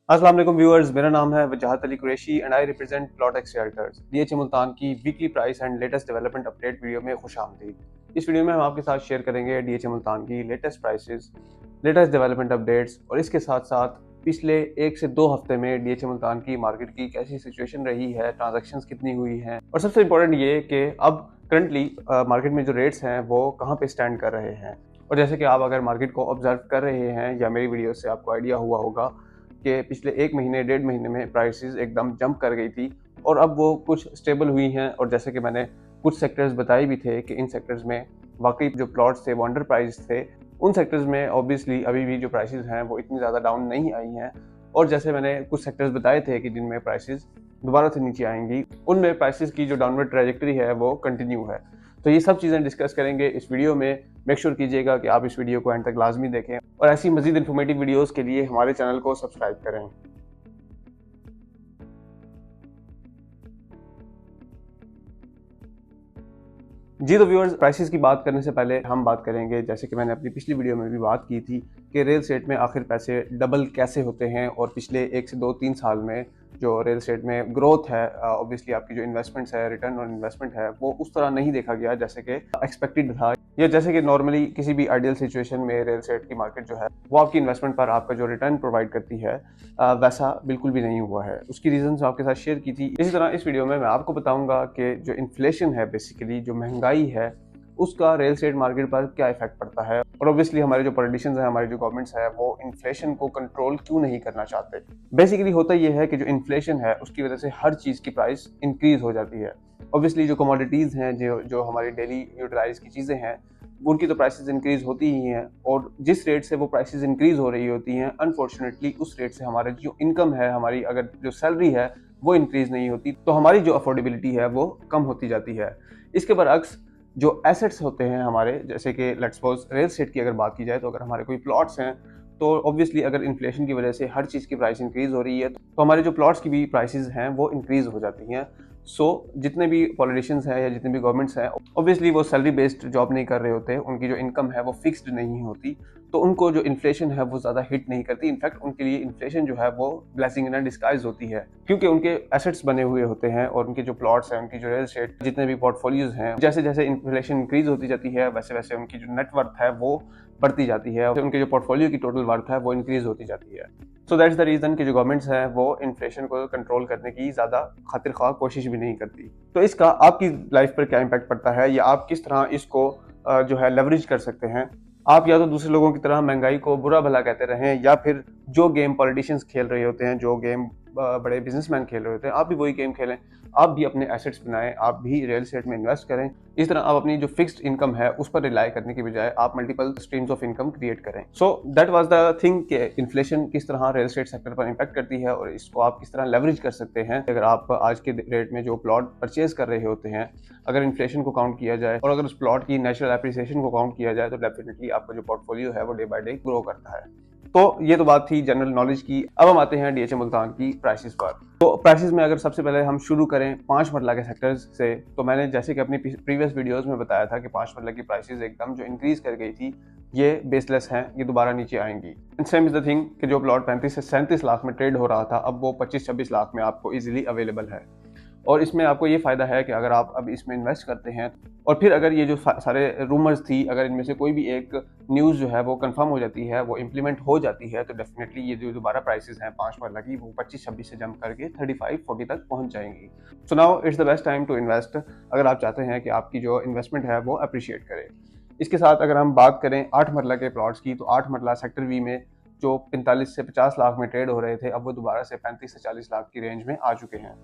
अस्सलाम वालेकुम व्यूअर्स, मेरा नाम है Wajahat Ali Qureshi and I represent Plot X Realtors. DHA Multan की weekly price and latest development update video में खुश आमदीद। इस वीडियो में हम आपके साथ शेयर करेंगे डीएचए मुल्तान की latest prices, latest development updates और इसके साथ साथ पिछले 1 से 2 हफ्ते में डीएचए मुल्तान की मार्केट की कैसी सिचुएशन रही है, ट्रांजैक्शंस कितनी हुई हैं और सबसे इंपॉर्टेंट ये कि अब करंटली मार्केट में जो रेट्स हैं वो कहाँ पे स्टैंड कर रहे हैं। और जैसे कि आप अगर मार्केट को ऑब्जर्व कर रहे हैं या मेरी वीडियो से आपको आइडिया हुआ होगा कि पिछले 1 महीने 1.5 महीने में प्राइसेस एकदम जंप कर गई थी और अब वो कुछ स्टेबल हुई हैं। और जैसे कि मैंने कुछ सेक्टर्स बताए भी थे कि इन सेक्टर्स में वाकई जो प्लॉट्स थे वो अंडर प्राइस थे। उन सेक्टर्स में ऑब्वियसली अभी भी जो प्राइसेस हैं वो इतनी ज़्यादा डाउन नहीं आई हैं। और जैसे मैंने कुछ सेक्टर्स बताए थे कि जिनमें प्राइसेस दोबारा से नीचे आएंगी, उनमें प्राइसेस की जो डाउनवर्ड ट्रैजेक्टरी है वो कंटिन्यू है। तो ये सब चीज़ें डिस्कस करेंगे इस वीडियो में। मेक श्योर कीजिएगा कि आप इस वीडियो को एंड तक लाजमी देखें और ऐसी मजीद इन्फॉर्मेटिव वीडियोस के लिए हमारे चैनल को सब्सक्राइब करें। जी तो व्यूअर्स, प्राइसेस की बात करने से पहले हम बात करेंगे, जैसे कि मैंने अपनी पिछली वीडियो में भी बात की थी, कि रियल एस्टेट में आखिर पैसे डबल कैसे होते हैं। और पिछले 1 से 2 3 साल में जो रियल एस्टेट में ग्रोथ है, ऑब्वियसली आपकी जो इन्वेस्टमेंट्स है, रिटर्न ऑन इन्वेस्टमेंट है, वो उस तरह नहीं देखा गया जैसे कि एक्सपेक्टेड था। या जैसे कि नॉर्मली किसी भी आइडियल सिचुएशन में रियल एस्टेट की मार्केट जो है वो आपकी इन्वेस्टमेंट पर आपका जो रिटर्न प्रोवाइड करती है, वैसा बिल्कुल भी नहीं हुआ है। उसकी रीजंस आपके साथ शेयर की थी। इसी तरह इस वीडियो में मैं आपको बताऊंगा कि जो इन्फ्लेशन है, बेसिकली जो महंगाई है, उसका रियल एस्टेट मार्केट पर क्या इफेक्ट पड़ता है। और ऑब्वियसली हमारे जो पॉलिटिशियंस हैं, हमारे जो गवर्नमेंट्स है, वो इन्फ्लेशन को कंट्रोल क्यों नहीं करना चाहते। बेसिकली होता यह है कि जो इन्फ्लेशन है उसकी वजह से हर चीज़ की प्राइस इंक्रीज हो जाती है। ऑब्वियसली जो कमोडिटीज़ हैं, जो जो हमारी डेली यूटिलाइज की चीज़ें हैं, उनकी तो प्राइसेस इंक्रीज होती ही हैं। और जिस रेट से वो प्राइसेस इंक्रीज हो रही होती हैं, अनफॉर्चुनेटली उस रेट से हमारी जो इनकम है, हमारी अगर जो सैलरी है वो इंक्रीज नहीं होती, तो हमारी जो अफोर्डेबिलिटी है वो कम होती जाती है। इसके बरअक्स जो एसेट्स होते हैं हमारे, जैसे कि लेट्स सपोज रियल एस्टेट की अगर बात की जाए, तो अगर हमारे कोई प्लॉट्स हैं, तो ऑब्वियसली अगर इन्फ्लेशन की वजह से हर चीज़ की प्राइस इंक्रीज हो रही है, तो हमारे जो प्लॉट्स की भी प्राइसेस हैं वो इंक्रीज हो जाती हैं। सो जितने भी पॉलिटिशियंस हैं या जितने भी गवर्नमेंट्स हैं, ऑब्वियसली वो सैलरी बेस्ड जॉब नहीं कर रहे होते, उनकी जो इनकम है वो फिक्स्ड नहीं होती, तो उनको जो इन्फ्लेशन है वो ज़्यादा हिट नहीं करती। इनफैक्ट उनके लिए इन्फ्लेशन जो है वो ब्लेसिंग इन डिस्गाइज होती है, क्योंकि उनके एसेट्स बने हुए होते हैं और उनके जो प्लॉट्स हैं, उनकी जो रियल एस्टेट जितने भी पोर्टफोलियोज हैं, जैसे जैसे इन्फ्लेशन इंक्रीज होती जाती है वैसे वैसे उनकी जो नेटवर्थ है वो बढ़ती जाती है, उनके जो पोर्टफोलियो की टोटल वर्थ है वो इंक्रीज होती जाती है। सो दैट्स द रीज़न कि जो गवर्नमेंट्स हैं वो इन्फ्लेशन को कंट्रोल करने की ज़्यादा खातिर ख्वाह कोशिश भी नहीं करती। तो इसका आपकी लाइफ पर क्या इम्पैक्ट पड़ता है, या आप किस तरह इसको जो है लेवरेज कर सकते हैं। आप या तो दूसरे लोगों की तरह महंगाई को बुरा भला कहते रहें, या फिर जो गेम पॉलिटिशियंस खेल रहे होते हैं, जो गेम बड़े बिजनेसमैन खेल रहे होते हैं, आप भी वही गेम खेलें। आप भी अपने एसेट्स बनाएं, आप भी रियल एस्टेट में इन्वेस्ट करें। इस तरह आप अपनी जो फिक्स्ड इनकम है उस पर रिलाई करने की बजाय आप multiple streams of income create करें। So that was the thing कि इन्फ्लेशन किस तरह रियल एस्टेट सेक्टर पर इम्पैक्ट करती है और इसको आप किस तरह लेवरेज कर सकते हैं। अगर आप आज के रेट में जो प्लॉट परचेज कर रहे होते हैं, अगर इन्फ्लेशन को काउंट किया जाए और अगर उस प्लॉट की नेचुरल एप्रिसिएशन को काउंट किया जाए, तो डेफिनेटली आपका जो पोर्टफोलियो है वो डे बाय डे ग्रो करता है। तो ये तो बात थी जनरल नॉलेज की। अब हम आते हैं डीएचए मुल्तान की प्राइसेस पर। तो प्राइसेस में अगर सबसे पहले हम शुरू करें 5 मरला के सेक्टर्स से, तो मैंने जैसे कि अपनी प्रीवियस वीडियोस में बताया था कि 5 मरला की प्राइसेस एकदम जो इंक्रीज कर गई थी, ये बेसलेस हैं, ये दोबारा नीचे आएंगी। सेम इज द थिंग कि जो प्लॉट 35 से 37 लाख में ट्रेड हो रहा था, अब वो 25-26 लाख में आपको इजीली अवेलेबल है। और इसमें आपको ये फ़ायदा है कि अगर आप अब इसमें इन्वेस्ट करते हैं और फिर अगर ये जो सारे रूमर्स थी, अगर इनमें से कोई भी एक न्यूज़ जो है वो कंफर्म हो जाती है, वो इम्प्लीमेंट हो जाती है, तो डेफिनेटली ये जो दोबारा प्राइसेस हैं 5 मरला की, वो 25-26 से जंप करके 35-40 तक पहुंच जाएंगी। So now it's the best time to invest, अगर आप चाहते हैं कि आपकी जो इन्वेस्टमेंट है वो अप्रिशिएट करे। इसके साथ अगर हम बात करें 8 मरला के प्लॉट्स की, तो 8 मरला सेक्टर वी में जो 45 से 50 लाख में ट्रेड हो रहे थे, अब वो दोबारा से 35 से 40 लाख की रेंज में आ चुके हैं।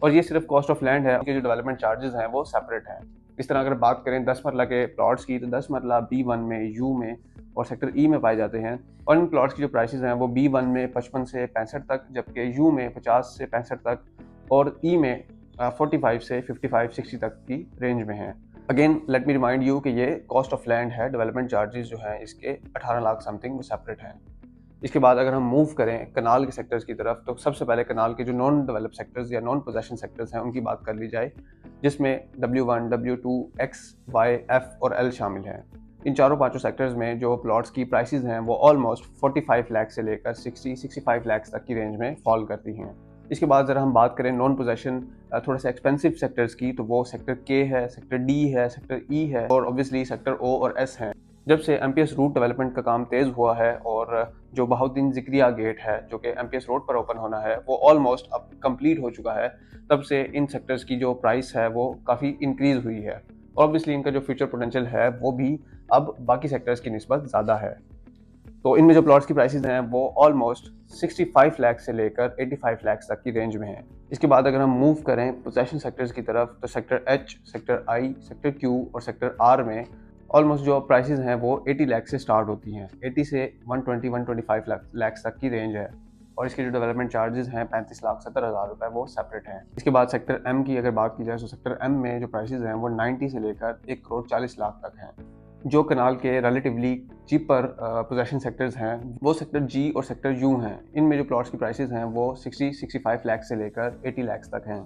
और ये सिर्फ कॉस्ट ऑफ लैंड है, उनके जो डेवलपमेंट चार्जेस हैं वो सेपरेट हैं। इस तरह अगर बात करें 10 मरला के प्लॉट्स की, तो 10 मरला B1 में, यू में और सेक्टर ई में पाए जाते हैं। और इन प्लॉट्स की जो प्राइसेस हैं वो B1 में 55 से 65 तक, जबकि यू में 50 से 65 तक और ई में 45 से 55-60 तक की रेंज में हैं। Again let me remind you कि ये कॉस्ट ऑफ लैंड है, डेवलपमेंट चार्जेस जो हैं इसके 18 लाख समथिंग वो सेपरेट हैं। इसके बाद अगर हम मूव करें कनाल के सेक्टर्स की तरफ, तो सबसे पहले कनाल के जो नॉन डेवलप सेक्टर्स या नॉन पोजेशन सेक्टर्स हैं उनकी बात कर ली जाए, जिसमें W1, W2, X, Y, F और L शामिल हैं। इन चारों पांचों सेक्टर्स में जो प्लॉट्स की प्राइसेस हैं वो ऑलमोस्ट 45 लाख से लेकर 60-65 लाख तक की रेंज में फॉल करती हैं। इसके बाद ज़रा हम बात करें नॉन पोजेशन थोड़े से एक्सपेंसिव सेक्टर्स की, तो वो सेक्टर के है, सेक्टर डी है, सेक्टर ई है और ऑब्वियसली सेक्टर ओ और एस हैं। जब से एमपीएस रूट डेवलपमेंट का काम तेज़ हुआ है और जो बहाउद्दीन ज़िक्रिया गेट है जो कि एमपीएस रोड पर ओपन होना है वो ऑलमोस्ट अब कंप्लीट हो चुका है, तब से इन सेक्टर्स की जो प्राइस है वो काफ़ी इंक्रीज़ हुई है। ऑब्वियसली इनका जो फ्यूचर पोटेंशियल है वो भी अब बाकी सेक्टर्स की निस्बत ज़्यादा है। तो इनमें जो प्लॉट्स की प्राइसेस हैं वो ऑलमोस्ट 65 लाख से लेकर 85 लाख तक की रेंज में हैं। इसके बाद अगर हम मूव करें पोजेशन सेक्टर्स की तरफ, तो सेक्टर एच, सेक्टर आई, सेक्टर क्यू और सेक्टर आर में ऑलमोस्ट जो प्राइसेस हैं वो 80 लाख से स्टार्ट होती हैं। 80 से 120-125 लाख तक की रेंज है और इसके जो डेवलपमेंट चार्जेस हैं 35,70,000 रुपये वो सेपरेट हैं। इसके बाद सेक्टर एम की अगर बात की जाए तो सेक्टर एम में जो प्राइसेस हैं वो 90 से लेकर 1,40,00,000 तक हैं। जो कनाल के रिलेटिवली चीपर पोजेशन सेक्टर्स हैं वो सेक्टर जी और सेक्टर यू हैं। इनमें जो प्लॉट्स की प्राइसेस हैं वो 60-65 लाख से लेकर 80 लाख तक हैं।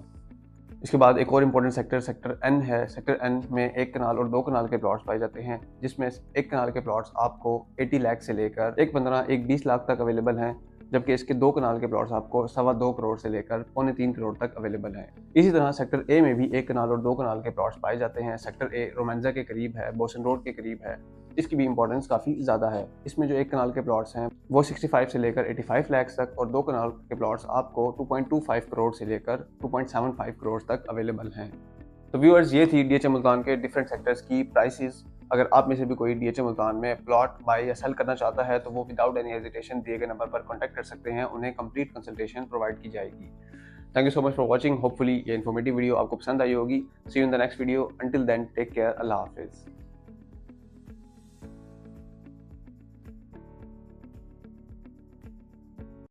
इसके बाद एक और इम्पोर्टेंट सेक्टर सेक्टर एन है। सेक्टर एन में एक कनाल और दो कनाल के प्लॉट्स पाए जाते हैं, जिसमें एक कनाल के प्लॉट्स आपको 80 लाख से लेकर 1.15-1.20 लाख तक अवेलेबल हैं, जबकि इसके दो कनाल के प्लॉट्स आपको 2.25 करोड़ से लेकर 3.25 करोड़ तक अवेलेबल हैं। इसी तरह सेक्टर ए में भी एक कनाल और दो कनाल के प्लॉट्स पाए जाते हैं। सेक्टर ए रोमांजा के करीब है, बोसन रोड के करीब है, इसकी भी इंपॉर्टेंस काफ़ी ज़्यादा है। इसमें जो एक कनाल के प्लॉट्स हैं वो 65 से लेकर 85 लाख तक और दो कनाल के प्लॉट्स आपको 2.25 करोड़ से लेकर 2.75 करोड़ तक अवेलेबल हैं। तो व्यूअर्स, ये थी डीएचए मुल्तान के डिफरेंट सेक्टर्स की प्राइसेस। अगर आप में से भी कोई डीएचए मुल्तान में प्लॉट बाय या सेल करना चाहता है तो वो विदाउट एनी हेजिटेशन दिए गए नंबर पर कॉन्टैक्ट कर सकते हैं, उन्हें कंप्लीट कंसल्टेशन प्रोवाइड की जाएगी। Thank you so much for watching. Hopefully ये इन्फॉर्मेटिव वीडियो आपको पसंद आई होगी। See you in the next video. Until then take care. अल्लाह हाफिज़।